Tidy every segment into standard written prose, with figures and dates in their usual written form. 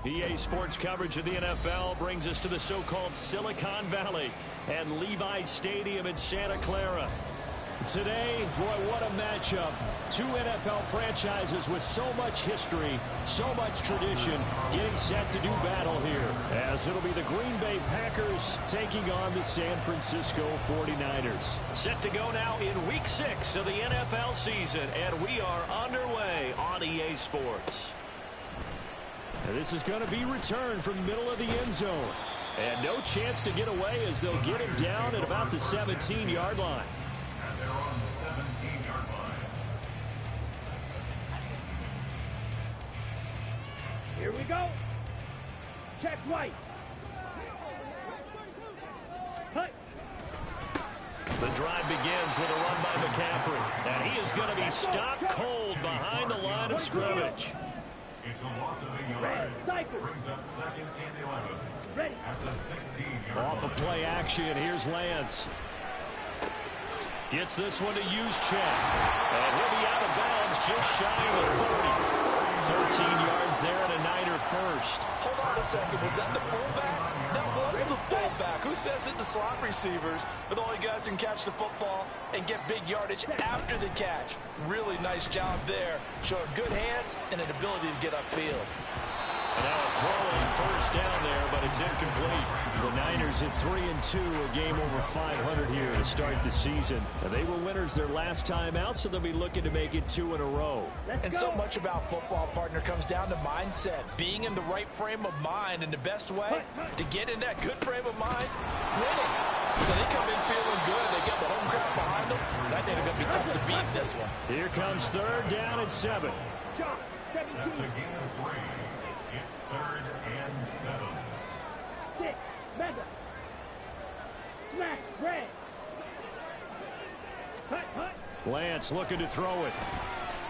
EA Sports coverage of the NFL brings us to the so-called Silicon Valley and Levi's Stadium in Santa Clara. Today, boy, what a matchup. Two NFL franchises with so much history, so much tradition, getting set to do battle here, as it'll be the Green Bay Packers taking on the San Francisco 49ers. Set to go now in Week 6 of the NFL season, and we are underway on EA Sports. And this is going to be returned from the middle of the end zone. And no chance to get away as they'll get him down at about the 17-yard line. And they're on the 17-yard line. Here we go. Check right. Cut. The drive begins with a run by McCaffrey. And he is going to be stopped cold behind the line of scrimmage. It's a loss of a yard. Brings up 2nd and 11. At the 16-yard line. Off of play action, here's Lance. Gets this one to Juszczyk. And he'll be out of bounds just shy of the 30. 13 yards there and a Niner first. Hold on a second. Was that the fullback? That was the fullback. Who says it to slot receivers? But all you guys can catch the football and get big yardage after the catch. Really nice job there. Showing good hands and an ability to get upfield. And now a throw-in first down there, but it's incomplete. The Niners at 3-2, a game over 500 here to start the season. And they were winners their last time out, so they'll be looking to make it 2 in a row. And so much about football, partner, comes down to mindset. Being in the right frame of mind, and the best way to get in that good frame of mind, winning. So they come in feeling good. They got the home crowd behind them. And I think they're going to be tough to beat in this one. Here comes 3rd down and 7. That's a gain of 3. It's 3rd and 7. 6. Mega. Smack. Red. Cut. Lance looking to throw it.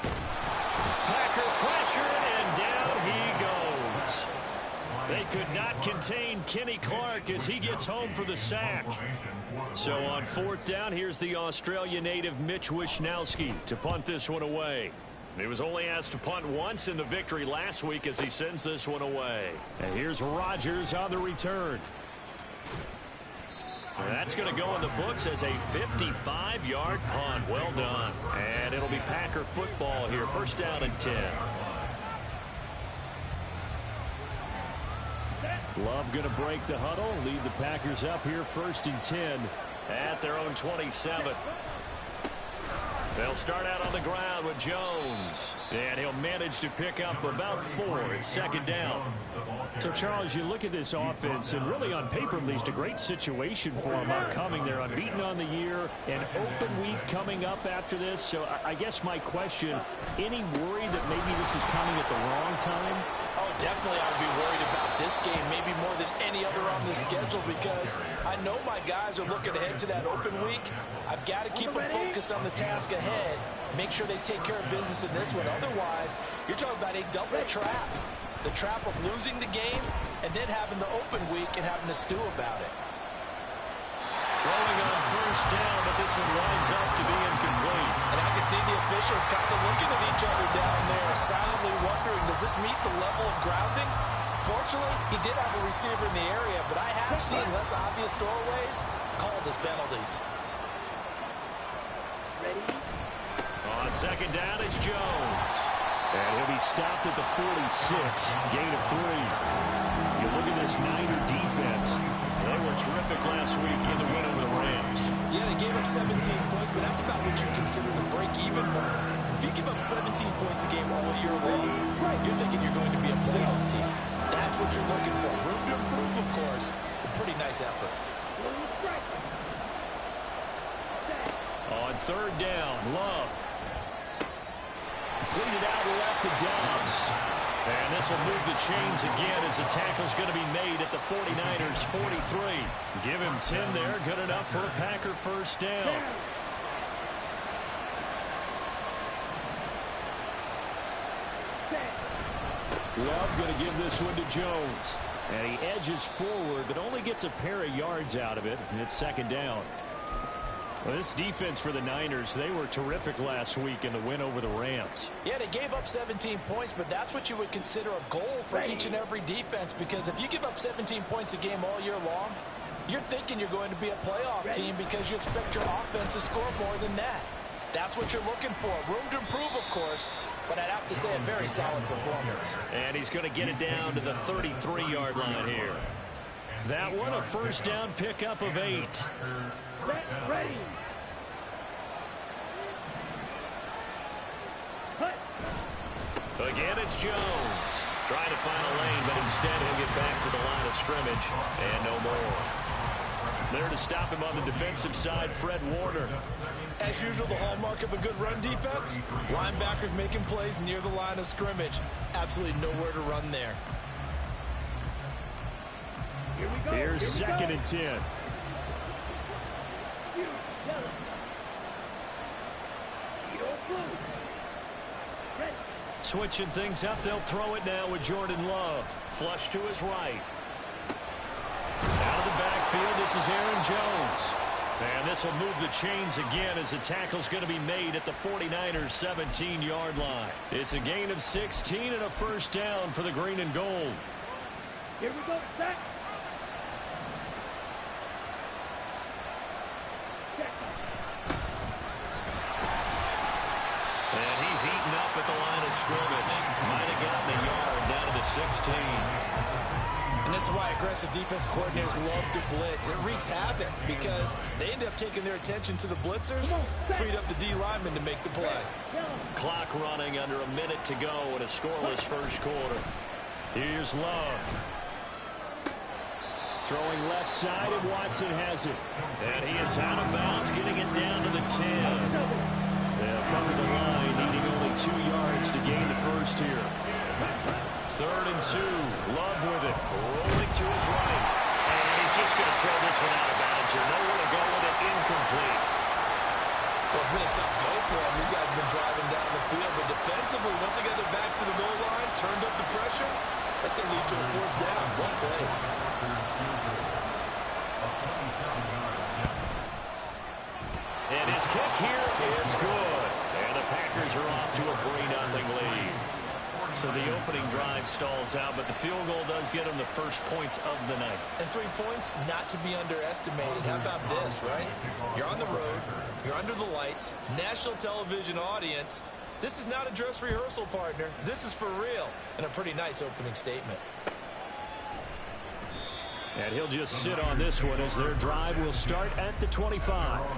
Packer pressured, and down he goes. They could not contain Kenny Clark as he gets home for the sack. So on 4th down, here's the Australia native Mitch Wishnowsky to punt this one away. He was only asked to punt once in the victory last week as he sends this one away. And here's Rodgers on the return. And that's going to go in the books as a 55-yard punt. Well done. And it'll be Packer football here. 1st down and 10. Love going to break the huddle. Lead the Packers up here 1st and 10 at their own 27. They'll start out on the ground with Jones. And he'll manage to pick up about 4. It's 2nd down. So, Charles, you look at this offense, and really on paper, at least, a great situation for them upcoming. They're unbeaten on the year, an open week coming up after this. So I guess my question, any worry that maybe this is coming at the wrong time? Oh, definitely I would be worried about this game, maybe more than any other on the schedule, because I know my guys are looking ahead to that open week. I've got to keep them focused on the task ahead, make sure they take care of business in this one. Otherwise, you're talking about a double trap. The trap of losing the game and then having the open week and having to stew about it. Throwing on 1st down, but this one winds up to be incomplete. And I can see the officials kind of looking at each other down there, silently wondering, does this meet the level of grounding? Fortunately, he did have a receiver in the area, but I have seen less obvious throwaways called as penalties. Ready? On 2nd down, it's Jones. And he'll be stopped at the 46, gain of 3. You look at this Niner defense. They were terrific last week in the win over the Rams. Yeah, they gave up 17 points, but that's about what you consider the break-even mark. If you give up 17 points a game all year long, you're thinking you're going to be a playoff team. That's what you're looking for. Room to improve, of course. A pretty nice effort. On 3rd down, Love. Completed out left to Dobbs. And this will move the chains again as the tackle's going to be made at the 49ers 43. Give him 10 there. Good enough for a Packer 1st down. Love going to give this one to Jones. And he edges forward, but only gets a pair of yards out of it. And it's 2nd down. Well, this defense for the Niners, they were terrific last week in the win over the Rams. Yeah, they gave up 17 points, but that's what you would consider a goal for each and every defense, because if you give up 17 points a game all year long, you're thinking you're going to be a playoff team because you expect your offense to score more than that. That's what you're looking for. Room to improve, of course, but I'd have to say a very solid performance. And he's going to get it down to the 33-yard line here. That one, a first down pickup of 8. Set, ready. Cut. Again, it's Jones. Trying to find a lane, but instead he'll get back to the line of scrimmage. And no more. There to stop him on the defensive side, Fred Warner. As usual, the hallmark of a good run defense, linebackers making plays near the line of scrimmage. Absolutely nowhere to run there. Here we go. Here's second and 10. Switching things up, they'll throw it now with Jordan Love. Flush to his right. Out of the backfield, this is Aaron Jones. And this will move the chains again as the tackle's going to be made at the 49ers' 17-yard line. It's a gain of 16 and a first down for the green and gold. Here we go, set. And he's eaten up at the line of scrimmage. Might have gotten a yard down to the 16. And this is why aggressive defense coordinators love to blitz. It wreaks havoc because they end up taking their attention to the blitzers, freed up the D lineman to make the play. Clock running under a minute to go in a scoreless first quarter. Here's Love. Throwing left side, and Watson has it. And he is out of bounds, getting it down to the 10. They'll cover the line, needing only 2 yards to gain the first here. 3rd and 2. Love with it. Rolling to his right. And he's just going to throw this one out of bounds here. Nowhere to go with it. Incomplete. Well, it's been a tough go for them. These guys have been driving down the field. But defensively, once they got their backs to the goal line, turned up the pressure, that's going to lead to a 4th down. Well played. And his kick here is good. And the Packers are off to a 3-0 lead. So the opening drive stalls out, but the field goal does get them the first points of the night. And 3 points, not to be underestimated. How about this, right? You're on the road. You're under the lights. National television audience. This is not a dress rehearsal, partner. This is for real. And a pretty nice opening statement. And he'll just sit on this one as their drive will start at the 25.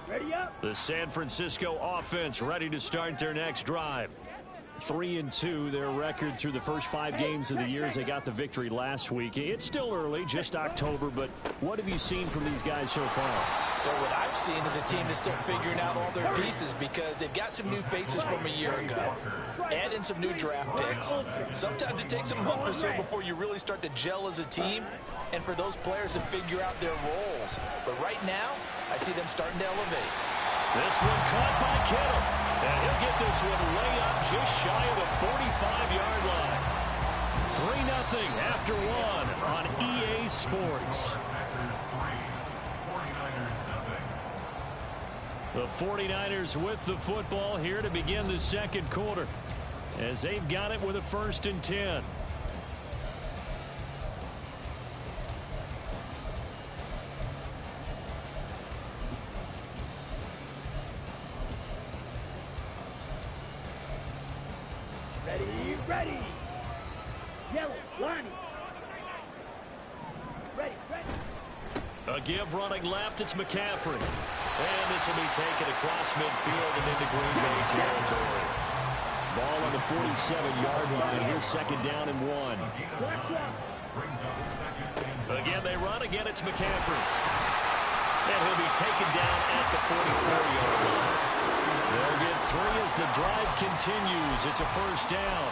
Ready up. The San Francisco offense ready to start their next drive. 3-2, their record through the first 5 games of the year as they got the victory last week. It's still early, just October, but what have you seen from these guys so far? Well, what I've seen is a team that's still figuring out all their pieces because they've got some new faces from a year ago. Add in some new draft picks. Sometimes it takes a month or so before you really start to gel as a team and for those players to figure out their roles. But right now, I see them starting to elevate. This one caught by Kittle. And he'll get this one way up just shy of the 45-yard line. 3-0 after 1 on EA Sports. The 49ers with the football here to begin the second quarter as they've got it with a 1st and 10. Ready. Yellow, Lonnie. Ready. A give running left, it's McCaffrey. And this will be taken across midfield and into Green Bay territory. Ball on the 47-yard line. Here's 2nd down and 1. Again, they run. Again, it's McCaffrey. And he'll be taken down at the 44-yard line. They'll get 3 as the drive continues. It's a 1st down.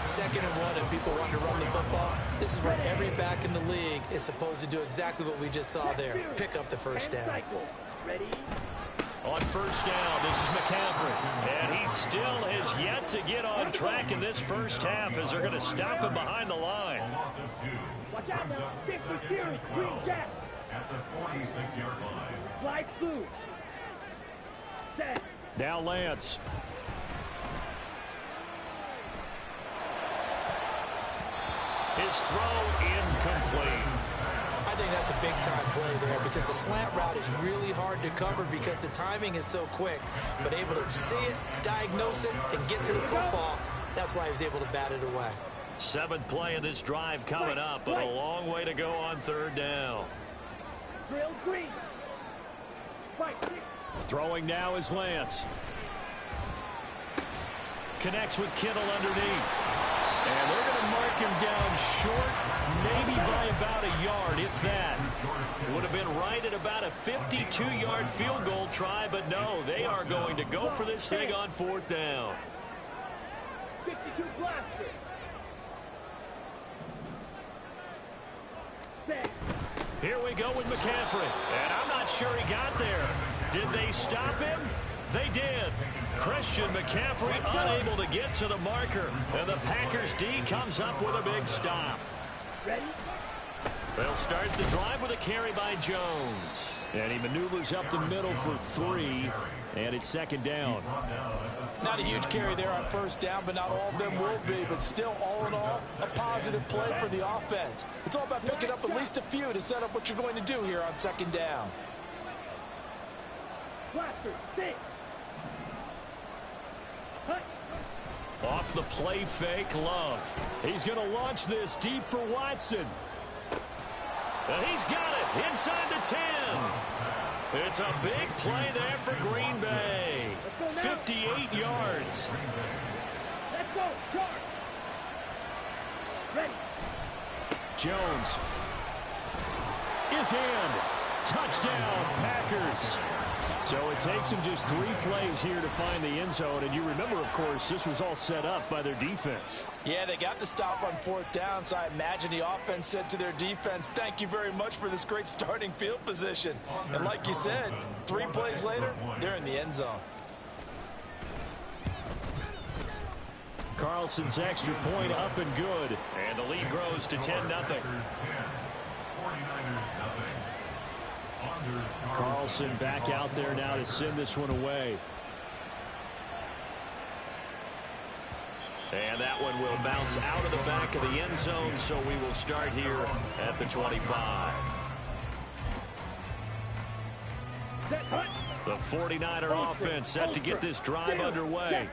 2nd and 1, and people want to run the football. This is where every back in the league is supposed to do exactly what we just saw there. Pick up the 1st down. On first down, this is McCaffrey. And he still has yet to get on track in this first half as they're going to stop him behind the line. Watch out now. 50 series, green jack. At the 46-yard line. Fly blue. Set. Now Lance. His throw incomplete. I think that's a big-time play there because the slant route is really hard to cover because the timing is so quick. But able to see it, diagnose it, and get to the football, that's why he was able to bat it away. 7th play of this drive coming up, but a long way to go on third down. Drill green. Fight. Throwing now is Lance. Connects with Kittle underneath. And they're going to mark him down short, maybe by about a yard, if that. Would have been right at about a 52-yard field goal try, but no, they are going to go for this thing on 4th down. 52 blaster. Set. Here we go with McCaffrey, and I'm not sure he got there. Did they stop him? They did. Christian McCaffrey unable to get to the marker, and the Packers D comes up with a big stop. Ready? They'll start the drive with a carry by Jones. And he maneuvers up the middle for 3, and it's 2nd down. Not a huge carry there on first down, but not all of them will be. But still, all in all, a positive play for the offense. It's all about picking up at least a few to set up what you're going to do here on 2nd down. Blaster. Sit. Hut. Off the play fake, Love. He's going to launch this deep for Watson. And he's got it inside the 10. It's a big play there for Green Bay. 58 yards. Let's go. Charge. Ready. Jones is in. Touchdown, Packers. So it takes them just 3 plays here to find the end zone. And you remember, of course, this was all set up by their defense. Yeah, they got the stop on 4th down, so I imagine the offense said to their defense, thank you very much for this great starting field position. And like you said, 3 plays later, they're in the end zone. Carlson's extra point up and good. And the lead grows to 10-0. Carlson back out there now to send this one away. And that one will bounce out of the back of the end zone, so we will start here at the 25. The 49er offense set to get this drive underway.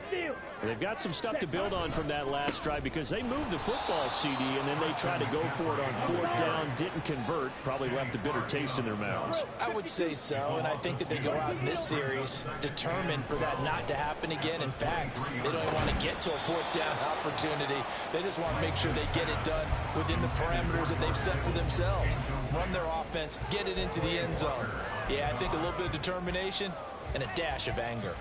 They've got some stuff to build on from that last drive because they moved the football, CD, and then they tried to go for it on 4th down, didn't convert, probably left a bitter taste in their mouths. I would say so, and I think that they go out in this series determined for that not to happen again. In fact, they don't even want to get to a 4th down opportunity. They just want to make sure they get it done within the parameters that they've set for themselves. Run their offense, get it into the end zone. Yeah, I think a little bit of determination and a dash of anger.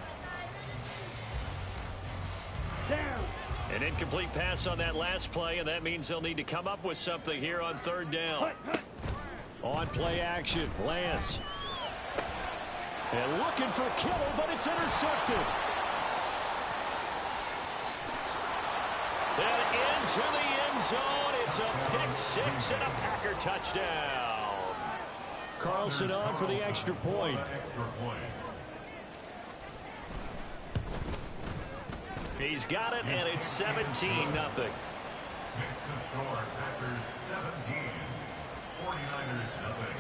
Down. An incomplete pass on that last play, and that means they'll need to come up with something here on 3rd down. On play action, Lance. And looking for Kittle, but it's intercepted. And into the end zone, it's a pick-6 and a Packer touchdown. Carlson on for the extra point. He's got it, and it's 17-0. Makes the score, Packers 17, 49ers nothing.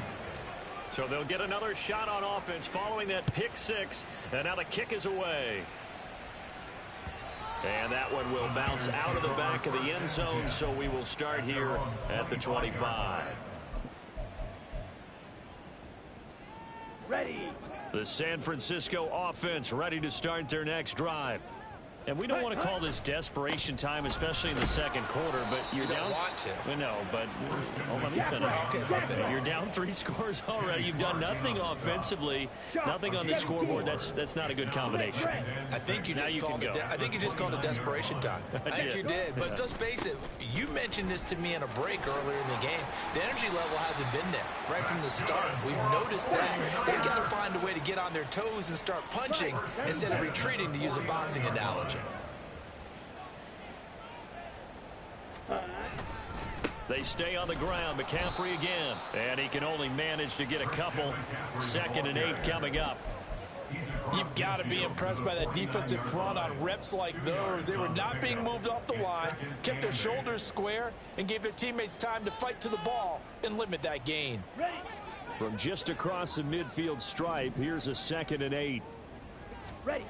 So they'll get another shot on offense following that pick-6, and now the kick is away. And that one will bounce out of the back of the end zone, so we will start here at the 25. Ready. The San Francisco offense ready to start their next drive. And we don't want to call this desperation time, especially in the second quarter, but you're you down. Don't want to. No, but let me finish. Okay. You're down 3 scores already. You've done nothing offensively, nothing on the scoreboard. That's not a good combination. I think you just called it. I think you just called it desperation time. I think you did. But let's face it. You mentioned this to me in a break earlier in the game. The energy level hasn't been there right from the start. We've noticed that. They've got to find a way to get on their toes and start punching instead of retreating, to use a boxing analogy. They stay on the ground. McCaffrey again. And he can only manage to get a couple. 2nd and 8 coming up. You've got to be impressed by that defensive front on reps like those. They were not being moved off the line, kept their shoulders square, and gave their teammates time to fight to the ball and limit that gain. From just across the midfield stripe, here's a 2nd and 8. Ready.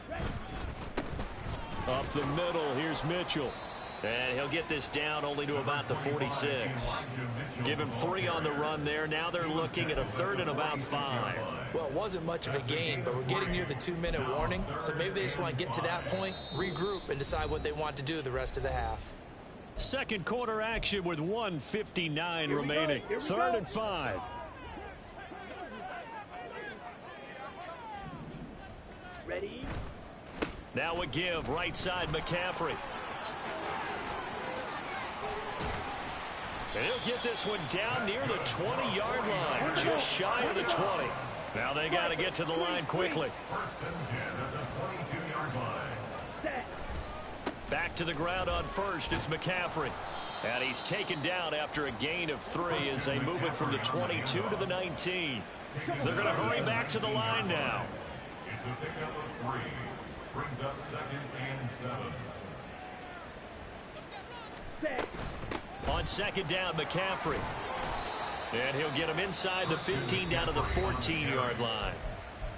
Up the middle, here's Mitchell. And he'll get this down only to about the 46. Give him 3 on the run there. Now they're looking at a 3rd and about 5. Well, it wasn't much of a gain, but we're getting near the 2-minute warning. So maybe they just want to get to that point, regroup, and decide what they want to do the rest of the half. Second quarter action with 1:59 remaining. 3rd and 5. Ready. Now a give, right side McCaffrey. And he'll get this one down near the 20-yard line, just shy of the 20. Now they got to get to the line quickly. 1st and 10 at the 22-yard line. Back to the ground on first, it's McCaffrey. And he's taken down after a gain of 3 as they move it from the 22 to the 19. They're going to hurry back to the line now. It's a pickup of 3. Brings up 2nd and 7. On 2nd down, McCaffrey. And he'll get him inside the 15 down to the 14-yard line.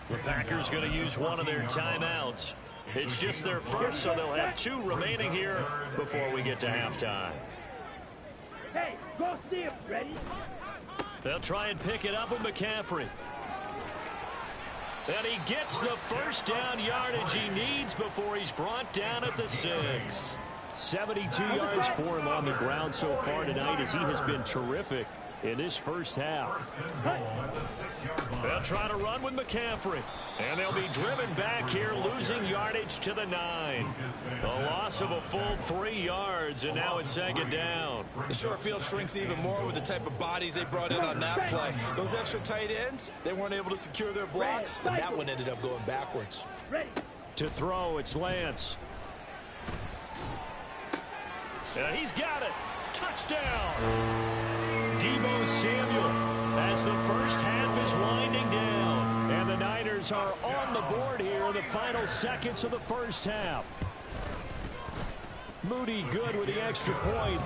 The Packers going to use one of their timeouts. It's just their first, so they'll have 2 remaining here before we get to halftime. Hey, go steal. Ready. They'll try and pick it up with McCaffrey. And he gets the 1st down yardage he needs before he's brought down at the 6. 72 yards for him on the ground so far tonight as he has been terrific in this first half. They'll try to run with McCaffrey. And they'll be driven back here, losing yardage to the 9. The loss of a full 3 yards, and now it's 2nd down. The short field shrinks even more with the type of bodies they brought in on that play. Those extra tight ends, they weren't able to secure their blocks, and that one ended up going backwards. To throw, it's Lance. And he's got it. Touchdown. Deebo Samuel as the first half is winding down. And the Niners are on the board here in the final seconds of the first half. Moody good with the extra point.